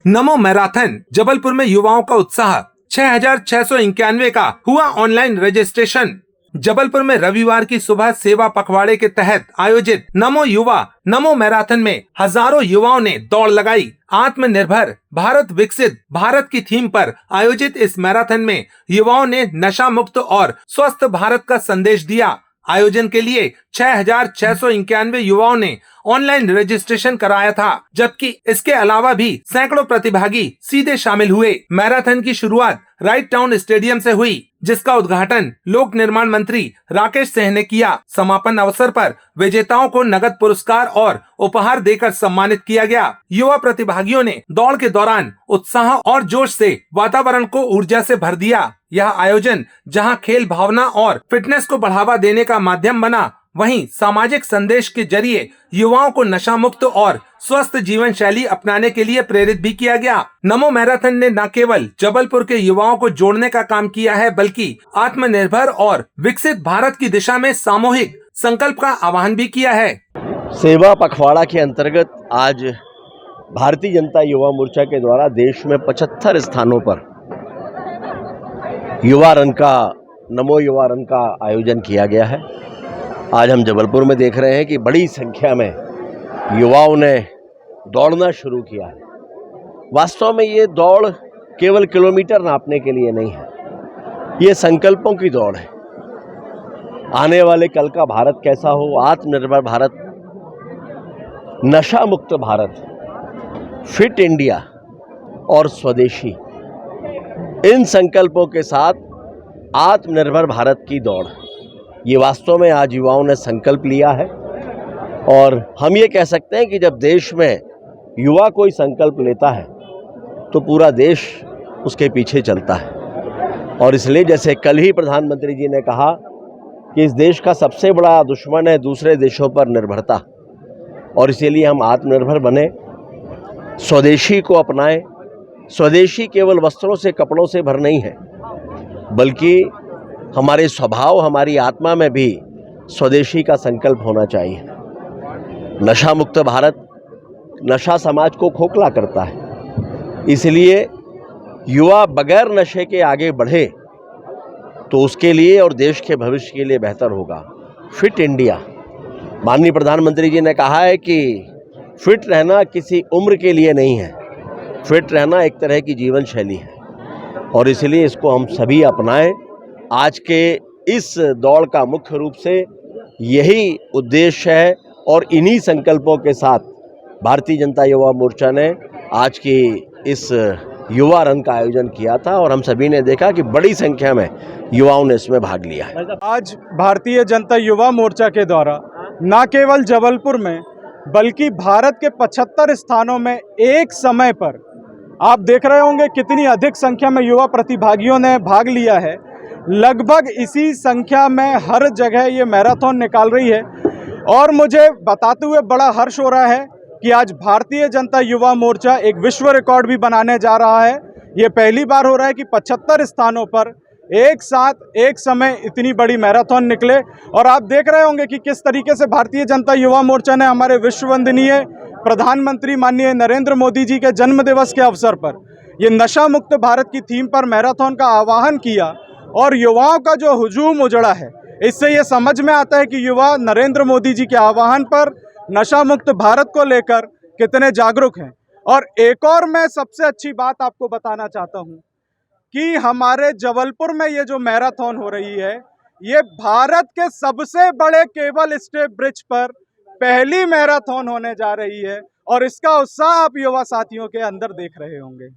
नमो marathon Jabalpur में युवाओं का उत्साह। 6,691 का हुआ ऑनलाइन रजिस्ट्रेशन। जबलपुर में रविवार की सुबह सेवा पखवाड़े के तहत आयोजित नमो युवा नमो मैराथन में हजारों युवाओं ने दौड़ लगाई। आत्मनिर्भर भारत विकसित भारत की थीम पर आयोजित इस मैराथन में युवाओं ने नशा मुक्त और स्वस्थ भारत का संदेश दिया। आयोजन के लिए 6,691 युवाओं ने ऑनलाइन रजिस्ट्रेशन कराया था, जबकि इसके अलावा भी सैकड़ों प्रतिभागी सीधे शामिल हुए। मैराथन की शुरुआत राइट टाउन स्टेडियम से हुई, जिसका उद्घाटन लोक निर्माण मंत्री राकेश सिंह ने किया। समापन अवसर पर विजेताओं को नगद पुरस्कार और उपहार देकर सम्मानित किया गया। युवा प्रतिभागियों ने दौड़ के दौरान उत्साह और जोश से वातावरण को ऊर्जा से भर दिया। यह आयोजन जहां खेल भावना और फिटनेस को बढ़ावा देने का माध्यम बना, वहीं सामाजिक संदेश के जरिए युवाओं को नशा मुक्त और स्वस्थ जीवन शैली अपनाने के लिए प्रेरित भी किया गया। नमो मैराथन ने न केवल जबलपुर के युवाओं को जोड़ने का काम किया है, बल्कि आत्मनिर्भर और विकसित भारत की दिशा में सामूहिक संकल्प का आह्वान भी किया है। सेवा पखवाड़ा के अंतर्गत आज भारतीय जनता युवा मोर्चा के द्वारा देश में 75 स्थानों पर युवा रन का नमो युवा रन का आयोजन किया गया है। आज हम जबलपुर में देख रहे हैं कि बड़ी संख्या में युवाओं ने दौड़ना शुरू किया है। वास्तव में ये दौड़ केवल किलोमीटर नापने के लिए नहीं है, ये संकल्पों की दौड़ है। आने वाले कल का भारत कैसा हो, आत्मनिर्भर भारत, नशा मुक्त भारत, फिट इंडिया और स्वदेशी, इन संकल्पों के साथ आत्मनिर्भर भारत की दौड़, ये वास्तव में आज युवाओं ने संकल्प लिया है। और हम ये कह सकते हैं कि जब देश में युवा कोई संकल्प लेता है तो पूरा देश उसके पीछे चलता है। और इसलिए जैसे कल ही प्रधानमंत्री जी ने कहा कि इस देश का सबसे बड़ा दुश्मन है दूसरे देशों पर निर्भरता, और इसीलिए हम आत्मनिर्भर बने, स्वदेशी को अपनाएं। स्वदेशी केवल वस्त्रों से कपड़ों से भर नहीं है, बल्कि हमारे स्वभाव, हमारी आत्मा में भी स्वदेशी का संकल्प होना चाहिए। नशा मुक्त भारत, नशा समाज को खोखला करता है, इसलिए युवा बगैर नशे के आगे बढ़े तो उसके लिए और देश के भविष्य के लिए बेहतर होगा। फिट इंडिया, माननीय प्रधानमंत्री जी ने कहा है कि फिट रहना किसी उम्र के लिए नहीं है, फिट रहना एक तरह की जीवन शैली है, और इसलिए इसको हम सभी अपनाएं। आज के इस दौड़ का मुख्य रूप से यही उद्देश्य है, और इन्हीं संकल्पों के साथ भारतीय जनता युवा मोर्चा ने आज की इस युवा रन का आयोजन किया था, और हम सभी ने देखा कि बड़ी संख्या में युवाओं ने इसमें भाग लिया है। आज भारतीय जनता युवा मोर्चा के द्वारा न केवल जबलपुर में बल्कि भारत के 75 स्थानों में एक समय पर, आप देख रहे होंगे कितनी अधिक संख्या में युवा प्रतिभागियों ने भाग लिया है। लगभग इसी संख्या में हर जगह ये मैराथन निकाल रही है, और मुझे बताते हुए बड़ा हर्ष हो रहा है कि आज भारतीय जनता युवा मोर्चा एक विश्व रिकॉर्ड भी बनाने जा रहा है। ये पहली बार हो रहा है कि 75 स्थानों पर एक साथ एक समय इतनी बड़ी मैराथन निकले। और आप देख रहे होंगे कि किस तरीके से भारतीय जनता युवा मोर्चा ने हमारे विश्व वंदनीय प्रधानमंत्री माननीय नरेंद्र मोदी जी के जन्म दिवस के अवसर पर ये नशा मुक्त भारत की थीम पर मैराथन का आह्वान किया, और युवाओं का जो हुजूम उजड़ा है, इससे ये समझ में आता है कि युवा नरेंद्र मोदी जी के आह्वान पर नशा मुक्त भारत को लेकर कितने जागरूक हैं। और एक और मैं सबसे अच्छी बात आपको बताना चाहता हूं कि हमारे जबलपुर में ये जो मैराथन हो रही है, ये भारत के सबसे बड़े केबल स्टे ब्रिज पर पहली मैराथन होने जा रही है, और इसका उत्साह आप युवा साथियों के अंदर देख रहे होंगे।